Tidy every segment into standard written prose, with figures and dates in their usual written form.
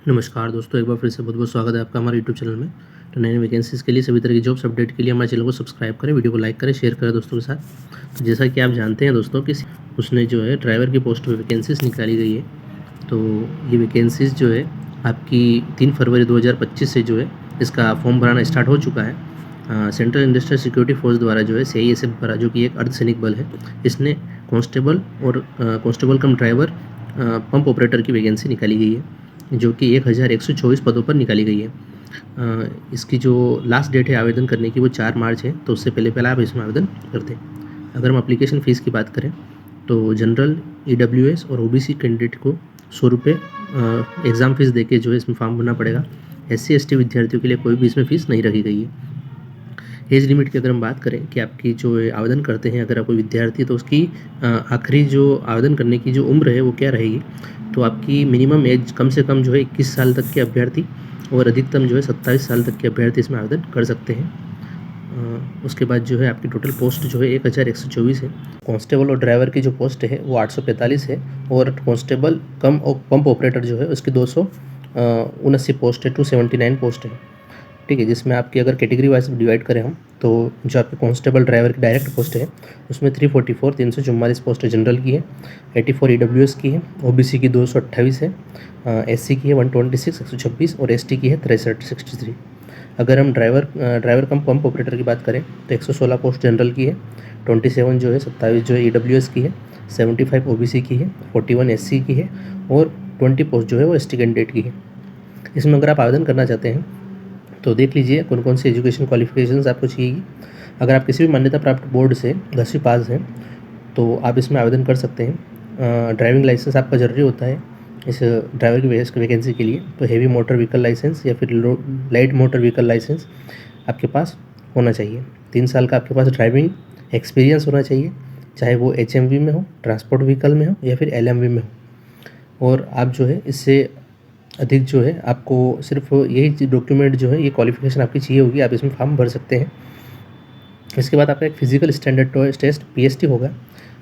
नमस्कार दोस्तों, एक बार फिर से बहुत बहुत स्वागत है आपका हमारे यूट्यूब चैनल में। तो नई नई वैकेंसीज़ के लिए सभी तरह की जॉब्स अपडेट के लिए हमारे चैनल को सब्सक्राइब करें, वीडियो को लाइक करें, शेयर करें दोस्तों के साथ। तो जैसा कि आप जानते हैं दोस्तों कि उसने जो है ड्राइवर की पोस्ट पे वैकेंसीज़ निकाली गई है। तो ये वैकेंसीज़ जो है आपकी 3 फरवरी 2025 से जो है इसका फॉर्म भराना स्टार्ट हो चुका है। सेंट्रल इंडस्ट्रियल सिक्योरिटी फोर्स द्वारा जो है CISF द्वारा, जो कि एक अर्धसैनिक बल है, इसने कांस्टेबल और कांस्टेबल कम ड्राइवर पंप ऑपरेटर की वैकेंसी निकाली गई है, जो कि 1124 पदों पर निकाली गई है। इसकी जो लास्ट डेट है आवेदन करने की वो 4 मार्च है, तो उससे पहले आप इसमें आवेदन करते हैं। अगर हम एप्लीकेशन फ़ीस की बात करें तो जनरल, EWS और OBC कैंडिडेट को 100 रुपये एग्ज़ाम फ़ीस देके जो है इसमें फॉर्म भरना पड़ेगा। SC ST विद्यार्थियों के लिए कोई भी इसमें फ़ीस नहीं रखी गई है। एज लिमिट की अगर हम बात करें कि आपकी जो आवेदन करते हैं अगर आप कोई विद्यार्थी, तो उसकी आखिरी जो आवेदन करने की जो उम्र है वो क्या रहेगी, तो आपकी मिनिमम एज कम से कम जो है 21 साल तक के अभ्यर्थी और अधिकतम जो है 27 साल तक के अभ्यर्थी इसमें आवेदन कर सकते हैं। उसके बाद जो है आपकी टोटल पोस्ट जो है 1124 है। कांस्टेबल और ड्राइवर की जो पोस्ट है वो 845 है, और कांस्टेबल कम पंप ऑपरेटर जो है उसकी 279 पोस्ट है, 279 पोस्ट है। ठीक है, जिसमें आपकी अगर कैटेगरी वाइज डिवाइड करें हम, तो जो आपके कांस्टेबल ड्राइवर की डायरेक्ट पोस्ट है उसमें 344 पोस्ट जनरल की है, 84 EWS की है, OBC की 228 है, SC की है 126 126 और ST की है 63 अगर हम ड्राइवर कम पंप ऑपरेटर की बात करें तो 116 पोस्ट जनरल की है, 27 जो है 27 जो है EWS की है, 75 OBC की है, 41 SC की है और 20 पोस्ट जो है वो ST कैंडिडेट की है। इसमें अगर आप आवेदन करना चाहते हैं तो देख लीजिए कौन कौन सी एजुकेशन क्वालिफिकेशंस आपको चाहिए। अगर आप किसी भी मान्यता प्राप्त बोर्ड से 10वीं पास हैं तो आप इसमें आवेदन कर सकते हैं। ड्राइविंग लाइसेंस आपका ज़रूरी होता है इस ड्राइवर की वैकेंसी के लिए, तो हेवी मोटर व्हीकल लाइसेंस या फिर लाइट मोटर व्हीकल लाइसेंस आपके पास होना चाहिए। 3 साल का आपके पास ड्राइविंग एक्सपीरियंस होना चाहिए, चाहे वो HMV में हो, ट्रांसपोर्ट व्हीकल में हो या फिर LMV में हो। और आप जो है इससे अधिक जो है आपको सिर्फ यही डॉक्यूमेंट जो है, ये क्वालिफिकेशन आपकी चाहिए होगी, आप इसमें फॉर्म भर सकते हैं। इसके बाद आपका एक फिजिकल स्टैंडर्ड टेस्ट PST होगा,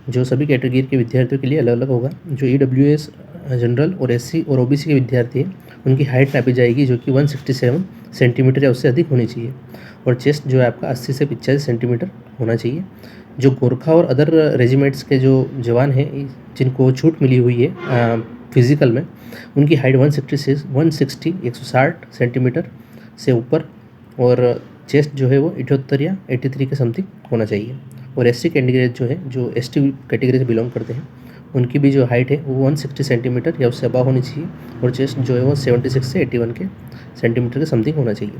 जो सभी कैटेगरी के विद्यार्थियों के लिए अलग अलग होगा। जो EWS, जनरल और SC और OBC के विद्यार्थी हैं उनकी हाइट नापी जाएगी, जो कि 167 सेंटीमीटर या उससे अधिक होनी चाहिए, और चेस्ट जो है आपका 80 से 85 सेंटीमीटर होना चाहिए। जो गोरखा और अदर रेजिमेंट्स के जो जवान हैं जिनको छूट मिली हुई है फिज़िकल में, उनकी हाइट 160 सेंटीमीटर से ऊपर, और चेस्ट जो है वो 78 या 83 के समथिंग होना चाहिए। और SC कैंडिडेट जो है, जो ST कैटेगरी से बिलोंग करते हैं, उनकी भी जो हाइट है वो 160 सेंटीमीटर या उससे अबव होनी चाहिए, और चेस्ट जो है वो 76 से 81 के सेंटीमीटर के समथिंग होना चाहिए।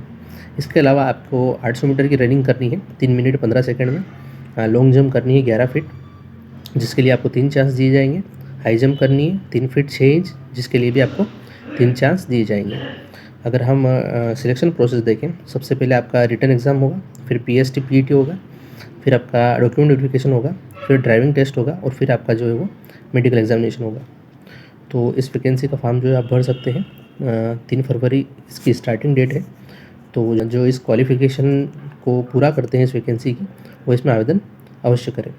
इसके अलावा आपको 800 मीटर की रनिंग करनी है 3 मिनट 15 सेकंड में। लॉन्ग जंप करनी है 11 फीट, जिसके लिए आपको 3 चांस दिए जाएंगे। हाई जंप करनी है 3 फीट 6 इंच, जिसके लिए भी आपको 3 चांस दिए जाएंगे। अगर हम सिलेक्शन प्रोसेस देखें, सबसे पहले आपका रिटन एग्ज़ाम होगा, फिर PST PET होगा, फिर आपका डॉक्यूमेंट वेरिफिकेशन होगा, फिर ड्राइविंग टेस्ट होगा, और फिर आपका जो है वो मेडिकल एग्जामिनेशन होगा। तो इस वैकेंसी का फॉर्म जो है आप भर सकते हैं। 3 फरवरी इसकी स्टार्टिंग डेट है। तो जो इस क्वालिफ़िकेशन को पूरा करते हैं इस वैकेंसी की, वो इसमें आवेदन अवश्य करें।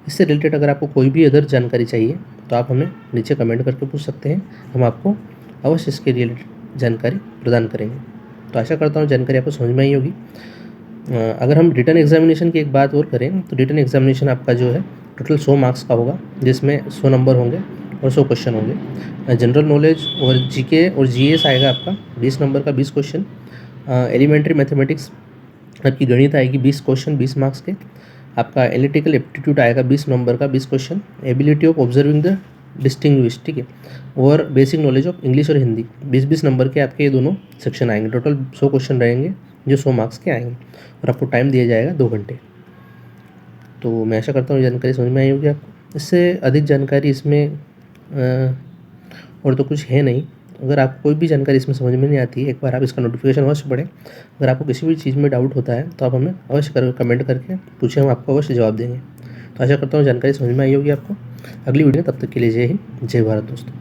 इससे रिलेटेड अगर आपको कोई भी अदर जानकारी चाहिए तो आप हमें नीचे कमेंट करके पूछ सकते हैं, हम आपको अवश्य इसके रिलेटेड जानकारी प्रदान करेंगे। तो आशा करता हूँ जानकारी आपको समझ में आई होगी। अगर हम रिटन एग्जामिनेशन की एक बात और करें तो रिटन एग्जामिनेशन आपका जो है टोटल 100 मार्क्स का होगा, जिसमें 100 नंबर होंगे और 100 क्वेश्चन होंगे। जनरल नॉलेज और GK और GS आएगा आपका 20 नंबर का 20 क्वेश्चन। एलिमेंट्री मैथमेटिक्स आपकी गणित आएगी 20 क्वेश्चन 20 मार्क्स के। आपका एनालिटिकल एप्टीट्यूड आएगा 20 नंबर का 20 question. Ability of observing the distinguish, ठीक है, और बेसिक नॉलेज ऑफ इंग्लिश और हिंदी 20-20 नंबर के आपके ये दोनों सेक्शन आएंगे। टोटल 100 क्वेश्चन रहेंगे जो 100 मार्क्स के आएंगे, और आपको टाइम दिया जाएगा 2 घंटे। तो मैं आशा करता हूँ जानकारी समझ में आई होगी आपको। इससे अधिक जानकारी इसमें और तो कुछ है नहीं। अगर आपको कोई भी जानकारी इसमें समझ में नहीं आती है, एक बार आप इसका नोटिफिकेशन अवश्य पढ़ें। अगर आपको किसी भी चीज़ में डाउट होता है तो आप हमें अवश्य कमेंट करके पूछें, हम आपको अवश्य जवाब देंगे। तो आशा करता हूँ जानकारी समझ में आई होगी आपको। अगली वीडियो तब तक के लिए जय हिंद, जय भारत दोस्तों।